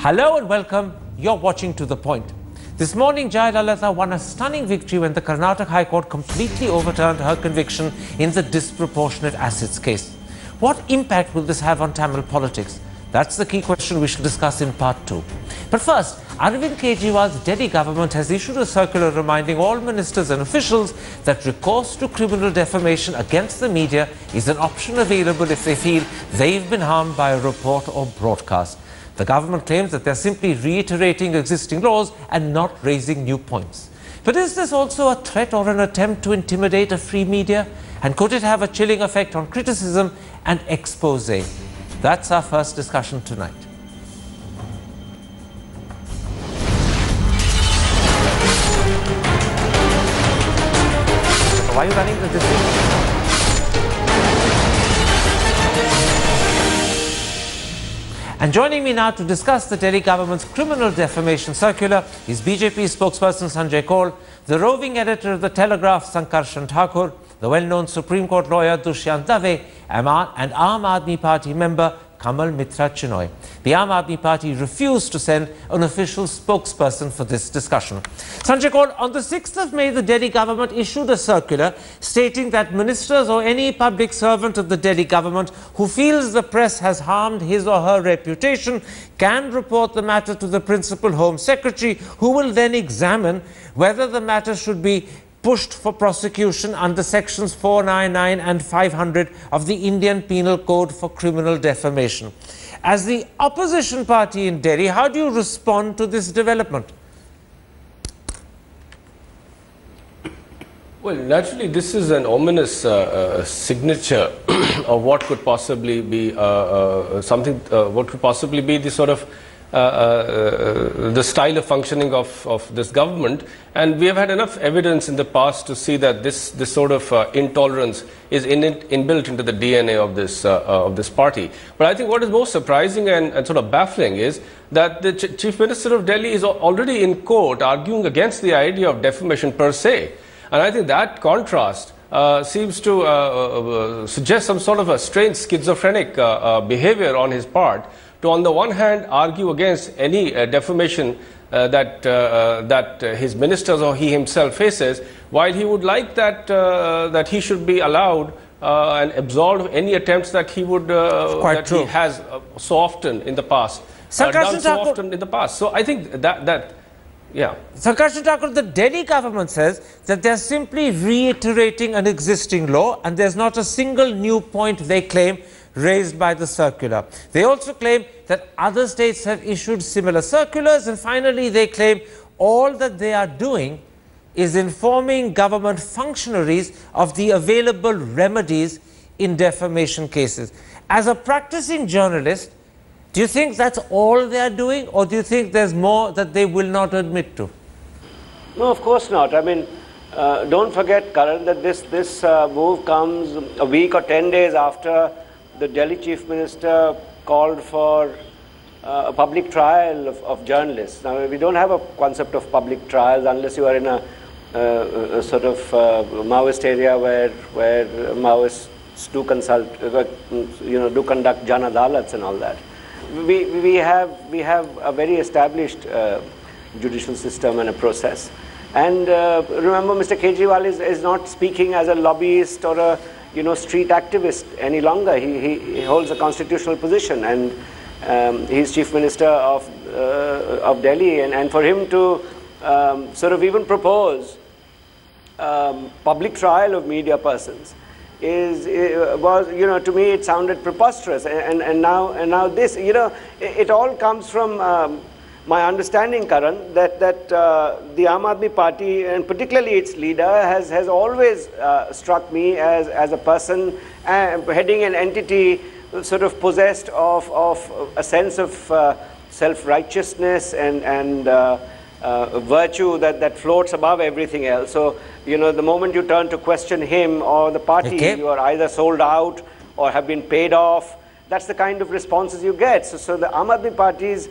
Hello and welcome. You're watching To The Point. This morning, Jayalalitha won a stunning victory when the Karnataka High Court completely overturned her conviction in the disproportionate assets case. What impact will this have on Tamil politics? That's the key question we shall discuss in part 2. But first, Arvind Kejriwal's Delhi government has issued a circular reminding all ministers and officials that recourse to criminal defamation against the media is an option available if they feel they've been harmed by a report or broadcast. The government claims that they're simply reiterating existing laws and not raising new points. But is this also a threat or an attempt to intimidate a free media? And could it have a chilling effect on criticism and expose? That's our first discussion tonight. Why are you running the district? And joining me now to discuss the Delhi government's criminal defamation circular is BJP spokesperson Sanjay Kaul, the roving editor of the Telegraph Karan Thapar, the well-known Supreme Court lawyer Dushyant Dave, and Aam Aadmi Party member Kamal Mitra Chinoy. The Aam Aadmi Party refused to send an official spokesperson for this discussion. Sanjay Kaul, on the 6th of May, the Delhi government issued a circular stating that ministers or any public servant of the Delhi government who feels the press has harmed his or her reputation can report the matter to the Principal Home Secretary, who will then examine whether the matter should be pushed for prosecution under sections 499 and 500 of the Indian Penal Code for criminal defamation. As the opposition party in Delhi, how do you respond to this development? Well, naturally, this is an ominous signature of what could possibly be what could possibly be the sort of the style of functioning of this government, and we have had enough evidence in the past to see that this sort of intolerance is inbuilt into the DNA of this party. But I think what is most surprising and sort of baffling is that the Chief Minister of Delhi is already in court arguing against the idea of defamation per se, and I think that contrast seems to suggest some sort of a strange schizophrenic behavior on his part, to on the one hand argue against any defamation that his ministers or he himself faces, while he would like that he should be allowed and absolved any attempts that he would he has so often in the past done so often in the past. So I think yeah. Sankarshan Thakur, the Delhi government says that they're simply reiterating an existing law and there's not a single new point, they claim, raised by the circular. They also claim that other states have issued similar circulars, and finally they claim all that they are doing is informing government functionaries of the available remedies in defamation cases. As a practicing journalist, do you think that's all they are doing, or do you think there's more that they will not admit to? No, of course not. I mean, don't forget, Karan, that this move comes a week or 10 days after the Delhi Chief Minister called for a public trial of journalists. Now, we don't have a concept of public trials unless you are in a sort of Maoist area where Maoists do do conduct Jan Adalats and all that. We have a very established judicial system and a process. And remember, Mr. Kejriwal is not speaking as a lobbyist or a street activist any longer. He holds a constitutional position, and he's Chief Minister of Delhi. And for him to sort of even propose public trial of media persons was to me it sounded preposterous. And now this, it all comes from my understanding, Karan, that the Aam Aadmi Party, and particularly its leader, has always struck me as a person heading an entity sort of possessed of a sense of self-righteousness and virtue that floats above everything else. So, the moment you turn to question him or the party, you are either sold out or have been paid off. That's the kind of responses you get. So the Aam Aadmi Party's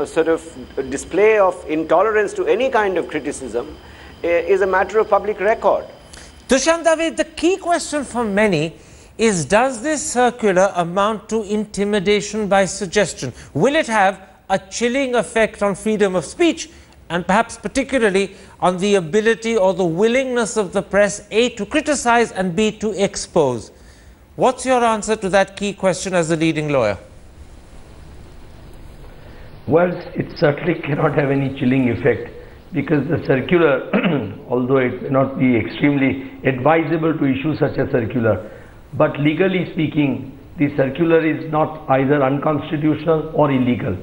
sort of display of intolerance to any kind of criticism is a matter of public record. Dushyant Dave, the key question for many is, does this circular amount to intimidation by suggestion? Will it have a chilling effect on freedom of speech, and perhaps particularly on the ability or the willingness of the press, A, to criticize, and B, to expose. What's your answer to that key question as a leading lawyer? Well, it certainly cannot have any chilling effect, because the circular, although it may not be extremely advisable to issue such a circular, but legally speaking, the circular is not either unconstitutional or illegal.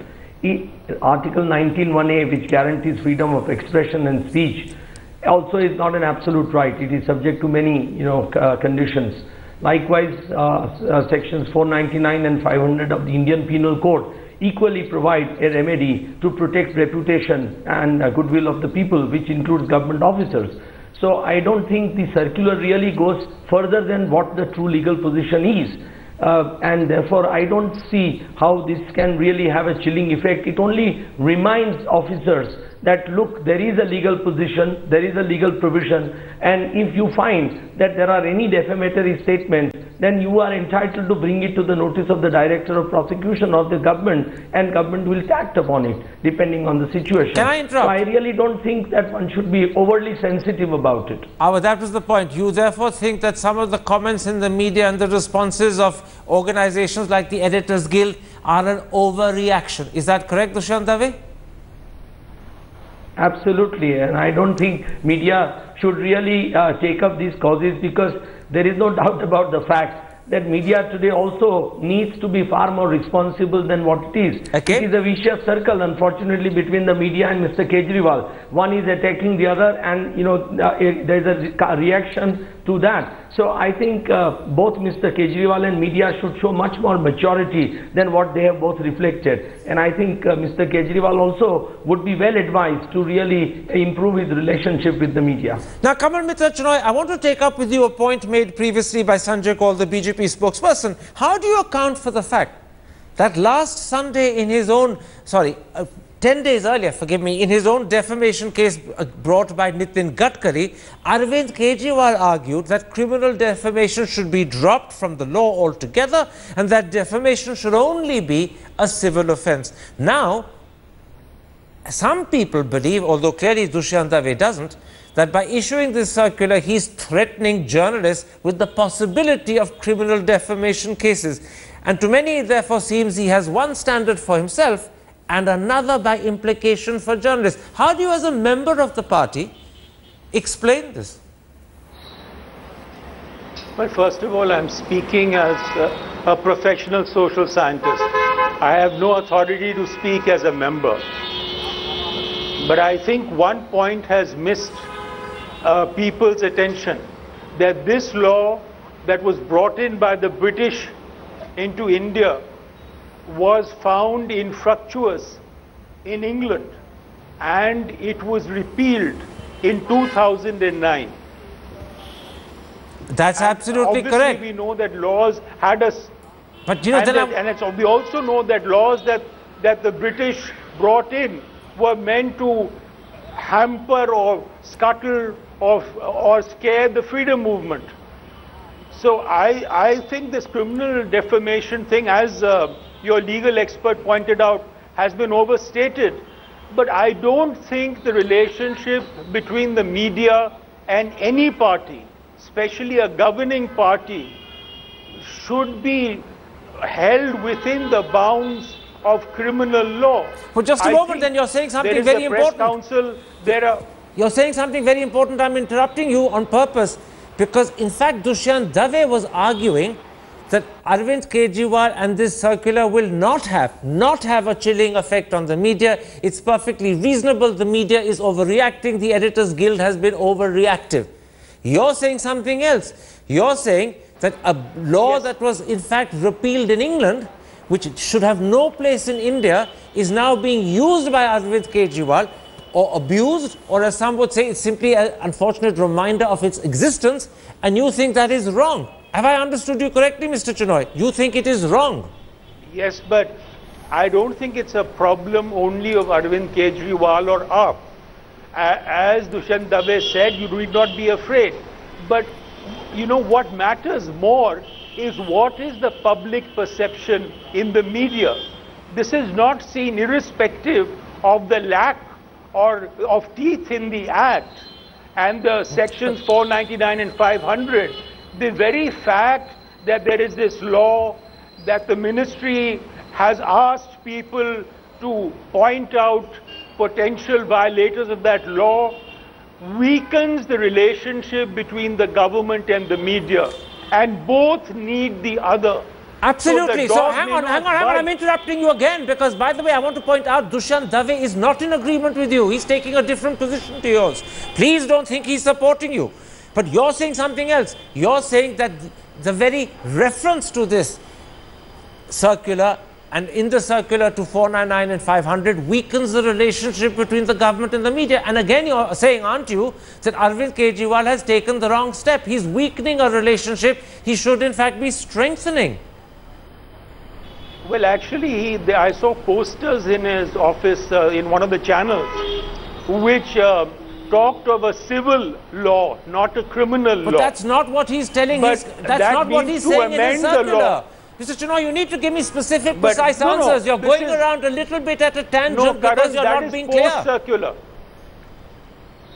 Article 19(1)(a), which guarantees freedom of expression and speech, also is not an absolute right. It is subject to many, conditions. Likewise, sections 499 and 500 of the Indian Penal Code equally provide a remedy to protect reputation and goodwill of the people, which includes government officers. So I don't think the circular really goes further than what the true legal position is. And therefore I don't see how this can really have a chilling effect. It only reminds officers that, look, there is a legal position, there is a legal provision, and if you find that there are any defamatory statements, then you are entitled to bring it to the notice of the Director of Prosecution of the government, and government will act upon it depending on the situation. Can I interrupt? So I really don't think that one should be overly sensitive about it. That was the point. You therefore think that some of the comments in the media and the responses of organizations like the Editors Guild are an overreaction. Is that correct, Dushyant Dave? Absolutely, and I don't think media should really take up these causes, because there is no doubt about the fact that media today also needs to be far more responsible than what it is. Okay. It is a vicious circle, unfortunately, between the media and Mr. Kejriwal. One is attacking the other, and there is a reaction to that. So I think both Mr. Kejriwal and media should show much more maturity than what they have both reflected. And I think Mr. Kejriwal also would be well advised to really improve his relationship with the media. Now, Kamal Mitra Chinoy, I want to take up with you a point made previously by Sanjay Kaul, the BJP spokesperson. How do you account for the fact that last Sunday in his own, 10 days earlier, forgive me, in his own defamation case brought by Nitin Gadkari, Arvind Kejriwal argued that criminal defamation should be dropped from the law altogether and that defamation should only be a civil offence. Now, some people believe, although clearly Dushyant Dave doesn't, that by issuing this circular, he's threatening journalists with the possibility of criminal defamation cases. And to many, it therefore seems he has one standard for himself and another by implication for journalists. How do you, as a member of the party, explain this? Well, first of all, I'm speaking as a professional social scientist. I have no authority to speak as a member. But I think one point has missed people's attention, that this law that was brought in by the British into India was found infructuous in England, and it was repealed in 2009. That's absolutely correct. We know that laws had a... But we also know that laws that the British brought in were meant to hamper or scuttle or scare the freedom movement. So I think this criminal defamation thing, as your legal expert pointed out, has been overstated. But I don't think the relationship between the media and any party, especially a governing party, should be held within the bounds of criminal law. For just a moment, then you're saying something very important. Council, you're saying something very important. I'm interrupting you on purpose, because in fact Dushyant Dave was arguing that Arvind Kejriwal and this circular will not have a chilling effect on the media. It's perfectly reasonable. The media is overreacting. The Editors Guild has been overreactive. You're saying something else. You're saying that a law that was in fact repealed in England, which should have no place in India, is now being used by Arvind Kejriwal, or abused, or as some would say, it's simply an unfortunate reminder of its existence, and you think that is wrong. Have I understood you correctly, Mr. Chinoy? You think it is wrong? Yes, but I don't think it's a problem only of Arvind Kejriwal or AAP. As Dushyant Dave said, you need not be afraid. But you know what matters more is what is the public perception in the media. this is not seen irrespective of the lack or of teeth in the Act and the sections 499 and 500. The very fact that there is this law, that the ministry has asked people to point out potential violators of that law, weakens the relationship between the government and the media, and both need the other. Absolutely. So hang on, I'm interrupting you again because, by the way, I want to point out Dushyant Dave is not in agreement with you. He's taking a different position to yours. Please don't think he's supporting you. But you're saying something else. You're saying that the very reference to this circular and in the circular to 499 and 500 weakens the relationship between the government and the media. And again, you're saying, aren't you, that Arvind Kejriwal has taken the wrong step. He's weakening a relationship he should in fact be strengthening. Well, actually, I saw posters in his office in one of the channels which talked of a civil law, not a criminal law. But that's not what he's telling. That's not what he's saying in his circular. Mr. Chinnoy, you need to give me specific, precise answers. You're going around a little bit at a tangent because you're not being clear. Post-circular.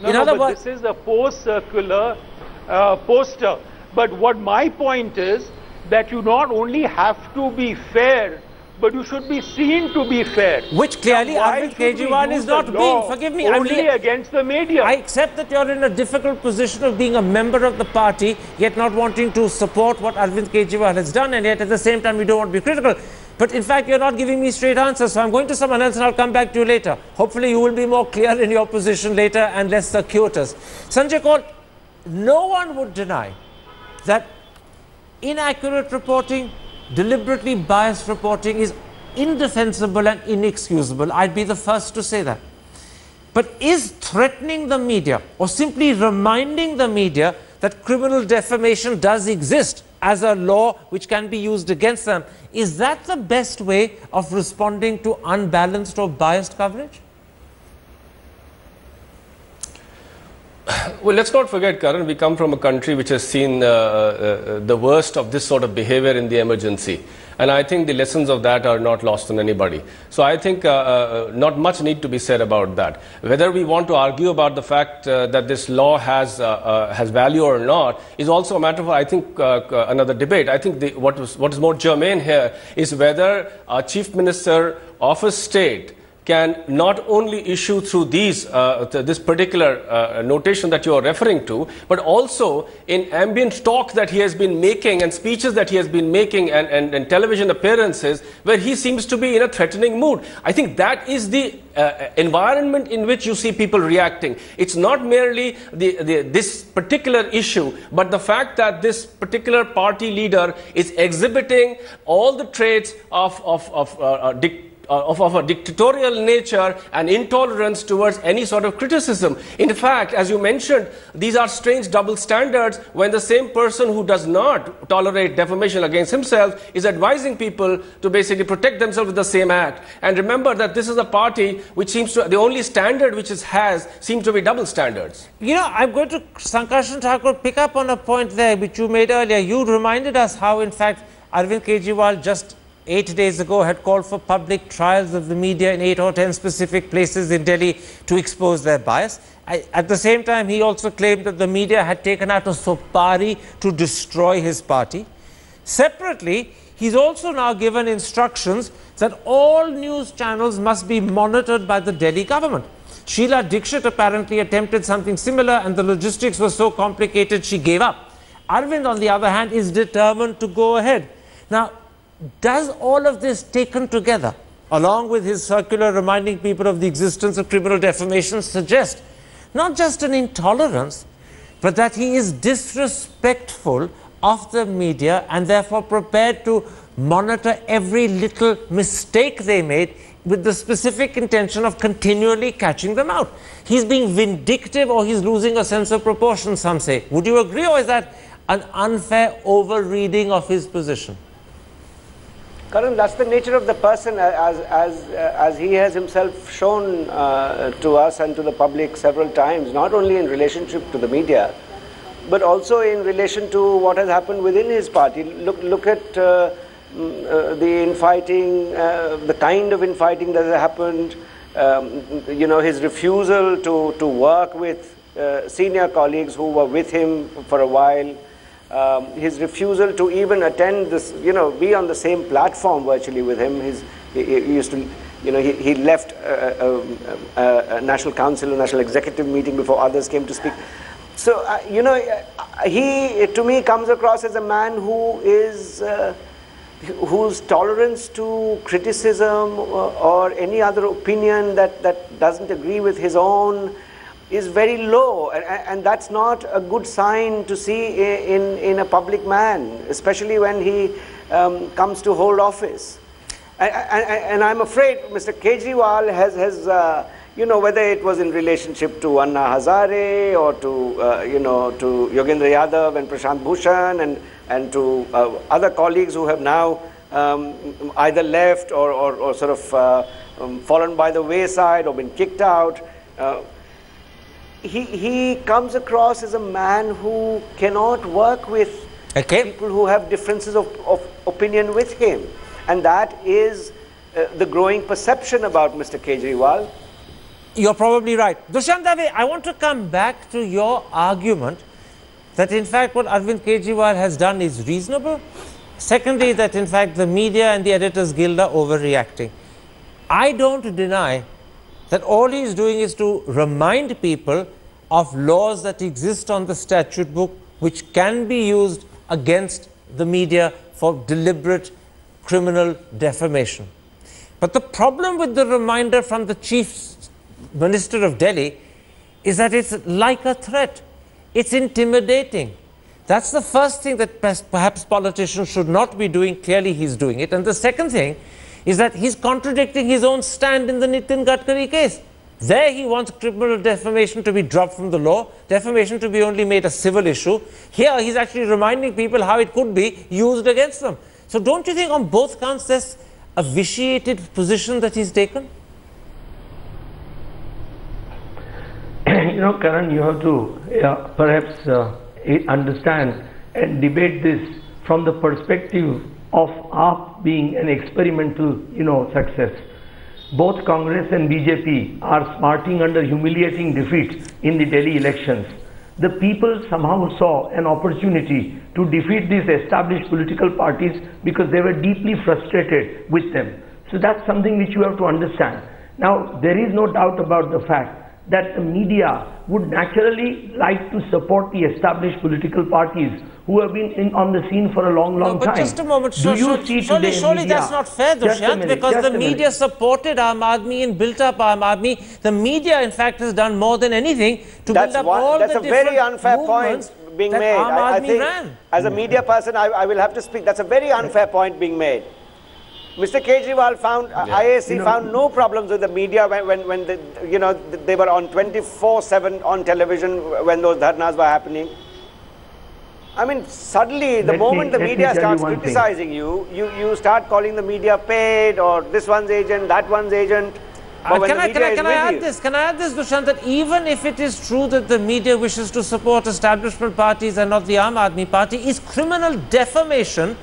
In other words, this is a post-circular poster. But what my point is that you not only have to be fair, but you should be seen to be fair. Which clearly Arvind Kejriwal is not being. Forgive me. Only against the media. I accept that you're in a difficult position of being a member of the party, yet not wanting to support what Arvind Kejriwal has done, and yet at the same time you don't want to be critical. But in fact, you're not giving me straight answers, so I'm going to someone else and I'll come back to you later. Hopefully you will be more clear in your position later and less circuitous. Sanjay Kaul, no one would deny that inaccurate reporting, deliberately biased reporting is indefensible and inexcusable. I'd be the first to say that. But is threatening the media or simply reminding the media that criminal defamation does exist as a law which can be used against them, is that the best way of responding to unbalanced or biased coverage? Well, let's not forget, Karan, we come from a country which has seen the worst of this sort of behavior in the emergency. And I think the lessons of that are not lost on anybody. So I think not much need to be said about that. Whether we want to argue about the fact that this law has value or not is also a matter of, I think, another debate. I think what is more germane here is whether a chief minister of a state can not only issue through these this particular notation that you are referring to, but also in ambient talk that he has been making and speeches that he has been making and television appearances where he seems to be in a threatening mood. I think that is the environment in which you see people reacting. It's not merely this particular issue, but the fact that this particular party leader is exhibiting all the traits of a dictatorial nature and intolerance towards any sort of criticism. In fact, as you mentioned, these are strange double standards when the same person who does not tolerate defamation against himself is advising people to basically protect themselves with the same act. And remember that this is a party which seems to, the only standard which it has seems to be double standards. You know, I'm going to, Sankarshan Thakur, pick up on a point there which you made earlier. You reminded us how, in fact, Arvind Kejriwal just 8 days ago had called for public trials of the media in 8 or 10 specific places in Delhi to expose their bias. At the same time, he also claimed that the media had taken out a sopari to destroy his party. Separately, he's also now given instructions that all news channels must be monitored by the Delhi government. Sheila Dikshit apparently attempted something similar and the logistics were so complicated she gave up. Arvind, on the other hand, is determined to go ahead. Now, does all of this taken together, along with his circular reminding people of the existence of criminal defamation, suggest not just an intolerance, but that he is disrespectful of the media and therefore prepared to monitor every little mistake they made with the specific intention of continually catching them out? He's being vindictive or he's losing a sense of proportion, some say. Would you agree, or is that an unfair over-reading of his position? Karan, that's the nature of the person, as he has himself shown to us and to the public several times, not only in relationship to the media, but also in relation to what has happened within his party. Look at the infighting, the kind of infighting that has happened, his refusal to work with senior colleagues who were with him for a while, his refusal to even attend this, be on the same platform virtually with him. He used to, he left a National Council, a National Executive meeting before others came to speak. So, he, to me, comes across as a man who is, whose tolerance to criticism or any other opinion that doesn't agree with his own is very low, and that's not a good sign to see in a public man, especially when he comes to hold office. And I'm afraid Mr. Kejriwal has whether it was in relationship to Anna Hazare or to Yogendra Yadav and Prashant Bhushan and to other colleagues who have now either left or sort of fallen by the wayside or been kicked out. He comes across as a man who cannot work with people who have differences of opinion with him. And that is the growing perception about Mr. Kejriwal. You're probably right. Dushyant Dave, I want to come back to your argument that in fact what Arvind Kejriwal has done is reasonable. Secondly, that in fact the media and the Editors Guild are overreacting. I don't deny that all he is doing is to remind people of laws that exist on the statute book which can be used against the media for deliberate criminal defamation. But the problem with the reminder from the Chief Minister of Delhi is that it's like a threat. It's intimidating. That's the first thing that perhaps politicians should not be doing. Clearly he's doing it. And the second thing is that he's contradicting his own stand in the Nitin Gadkari case. There he wants criminal defamation to be dropped from the law, defamation to be only made a civil issue. Here he's actually reminding people how it could be used against them. So don't you think on both counts there's a vitiated position that he's taken? Karan, you have to perhaps understand and debate this from the perspective of AAP being an experimental, success. Both Congress and BJP are smarting under humiliating defeat in the Delhi elections. The people somehow saw an opportunity to defeat these established political parties because they were deeply frustrated with them. So that's something which you have to understand. Now, there is no doubt about the fact that the media would naturally like to support the established political parties who have been on the scene for a long time. But just a moment, surely that's not fair, Dushyant, because the media supported Aam Aadmi and built up Aam Aadmi. The media, in fact, has done more than anything to build up all the different movements. That's a very unfair point being made. I think, as a media person, I will have to speak. That's a very unfair point being made. Mr. Kejriwal found, IAC found no problems with the media when they were on 24/7 on television when those dharnas were happening. I mean, suddenly, the moment the media starts criticizing you, you start calling the media paid or this one's agent, that one's agent. Can I add this, Dushyant, that even if it is true that the media wishes to support establishment parties and not the Aam Aadmi party, is criminal defamation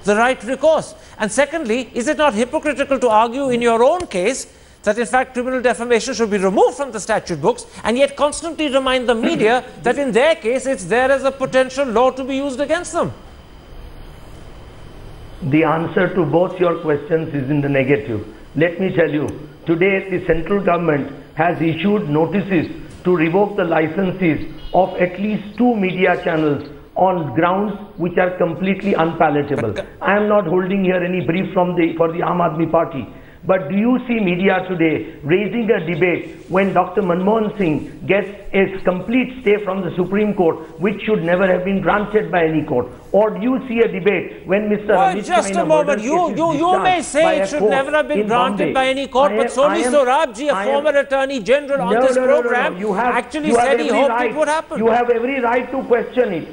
the right recourse? And secondly, is it not hypocritical to argue in your own case that in fact criminal defamation should be removed from the statute books and yet constantly remind the media that in their case it's there as a potential law to be used against them? The answer to both your questions is in the negative. Let me tell you, today the central government has issued notices to revoke the licenses of at least 2 media channels on grounds which are completely unpalatable. I am not holding here any brief for the Aam Aadmi party. But do you see media today raising a debate when Dr. Manmohan Singh gets a complete stay from the Supreme Court, which should never have been granted by any court? Or do you see a debate when Mr. Well, just a moment, you may say it should never have been granted by any court, but Soni Sorabji, a former Attorney General on this program, actually said he hoped it would happen. You have every right to question it.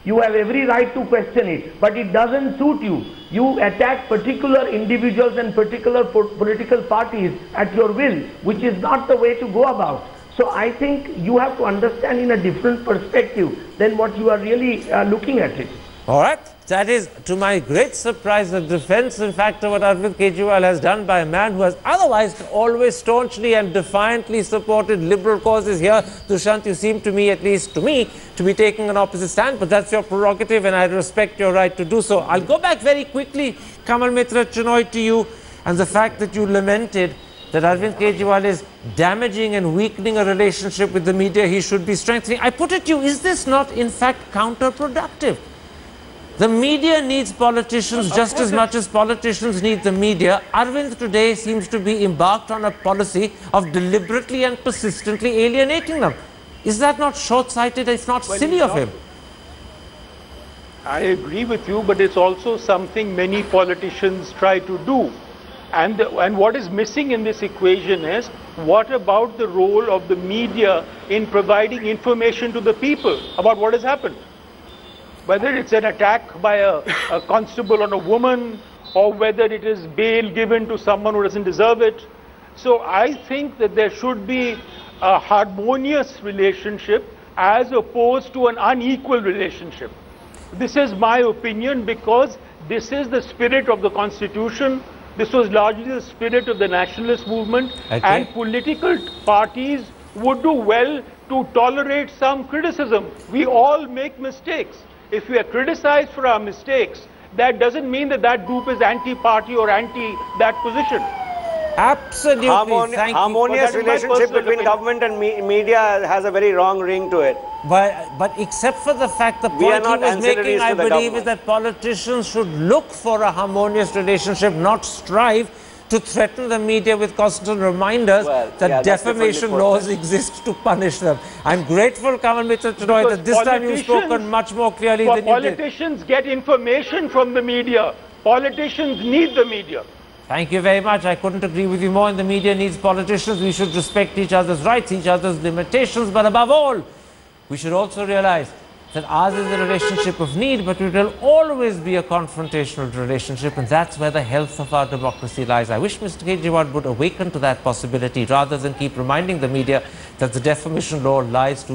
You have every right to question it, but it doesn't suit you. You attack particular individuals and particular political parties at your will, which is not the way to go about. So I think you have to understand in a different perspective than what you are really looking at it. All right. That is, to my great surprise, the defense, in fact, of what Arvind Kejriwal has done by a man who has otherwise always staunchly and defiantly supported liberal causes. Here, Dushyant, you seem to me, at least to me, to be taking an opposite stand, but that's your prerogative and I respect your right to do so. I'll go back very quickly, Kamal Mitra Chinoy, to you and the fact that you lamented that Arvind Kejriwal is damaging and weakening a relationship with the media he should be strengthening. I put it to you, is this not in fact counterproductive? The media needs politicians just as much as politicians need the media. Arvind today seems to be embarked on a policy of deliberately and persistently alienating them. Is that not short-sighted, if not silly of him? I agree with you, but it's also something many politicians try to do. And what is missing in this equation is, what about the role of the media in providing information to the people about what has happened? Whether it's an attack by a constable on a woman, or whether it is bail given to someone who doesn't deserve it. So I think that there should be a harmonious relationship as opposed to an unequal relationship. This is my opinion, because this is the spirit of the Constitution. This was largely the spirit of the nationalist movement, and political parties would do well to tolerate some criticism. We all make mistakes. If we are criticized for our mistakes, that doesn't mean that that group is anti-party or anti that position. Absolutely. Harmonious relationship between government and media has a very wrong ring to it. But except for the fact the point he was making, I believe, is that politicians should look for a harmonious relationship, not strive to threaten the media with constant reminders that defamation laws exist to punish them. I'm grateful, Kamal Mitra Chinoy, that this time you've spoken much more clearly than you did. Politicians get information from the media. Politicians need the media. Thank you very much. I couldn't agree with you more. And the media needs politicians. We should respect each other's rights, each other's limitations. But above all, we should also realize that ours is a relationship of need, but it will always be a confrontational relationship. And that's where the health of our democracy lies. I wish Mr. Kejriwal would awaken to that possibility rather than keep reminding the media that the defamation law lies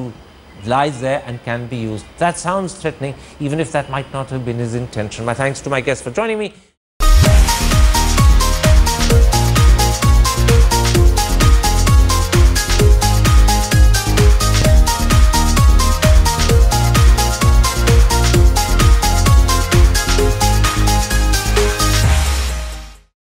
there and can be used. That sounds threatening, even if that might not have been his intention. My thanks to my guests for joining me.